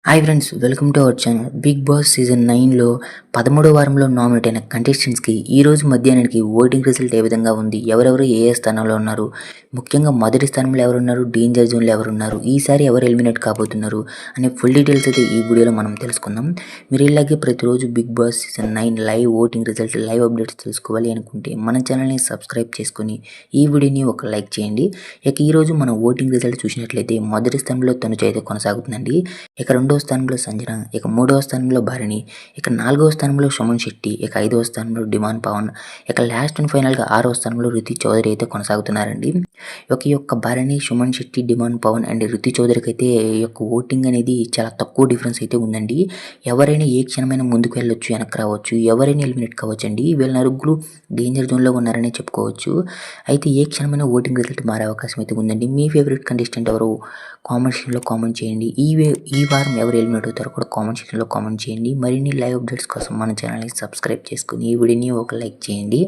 Hi friends, welcome to our channel. Bigg Boss season 9లో 13వ వారంలో నామినేట్ అయిన కంటెస్టెంట్స్కి ఈరోజు మధ్యాహ్నానికి ఓటింగ్ రిజల్ట్ ఏ విధంగా ఉంది, ఎవరెవరు ఏ స్థానంలో ఉన్నారు, ముఖ్యంగా మొదటి స్థానంలో ఎవరున్నారు, డేంజర్ జోన్లో ఎవరున్నారు, ఈసారి ఎవరు ఎలిమినేట్ కాబోతున్నారు అనే ఫుల్ డీటెయిల్స్ అయితే ఈ వీడియోలో మనం తెలుసుకుందాం. మీరు ఇలాగే ప్రతిరోజు Bigg Boss season 9 live voting result, live updates తెలుసుకోవాలి అనుకుంటే మన ఛానల్ని సబ్స్క్రైబ్ చేసుకుని ఈ వీడియోని ఒక లైక్ చేయండి. ఇక ఈరోజు మన ఓటింగ్ రిజల్ట్ చూసినట్లయితే మొదటి స్థానంలో తనుజ అయితే కొనసాగుతుందండి. ఇక రెండో స్థానంలో సంజన, ఇక మూడవ స్థానంలో భరణి, ఇక నాలుగవ స్థానంలో సుమన్ శెట్టి, ఇక ఐదవ స్థానంలో డిమాండ్ పవన్, ఇక లాస్ట్ అండ్ ఫైనల్గా ఆరవ స్థానంలో రుతి చౌదరి అయితే కొనసాగుతున్నారండి. ఈ యొక్క భరణి, సుమన్ శెట్టి, డిమాండ్ పవన్ అండ్ రుతి చౌదరికి అయితే ఈ యొక్క ఓటింగ్ అనేది చాలా తక్కువ డిఫరెన్స్ అయితే ఉందండి. ఎవరైనా ఏ క్షణమైనా ముందుకు వెళ్ళొచ్చు, వెనక్కి రావచ్చు, ఎవరైనా ఎలిమినేట్ కావచ్చు అండి. వీళ్ళ నలుగురు డేంజర్ జోన్లో ఉన్నారని చెప్పుకోవచ్చు. అయితే ఏ క్షణమైనా ఓటింగ్ రిజల్ట్ మారే అవకాశం అయితే ఉందండి. మీ ఫేవరెట్ కంటెస్టెంట్ ఎవరు కామెంట్ సెక్షన్లో కామెంట్ చేయండి. ఈ వారం ఎవరు ఎలిమినేట్ అవుతారో కూడా కామెంట్ సెక్షన్లో కామెంట్ చేయండి. మరిన్ని లైవ్ అప్డేట్స్ కోసం మన ఛానల్ని సబ్స్క్రైబ్ చేసుకుని ఈ వీడియోని ఒక లైక్ చేయండి.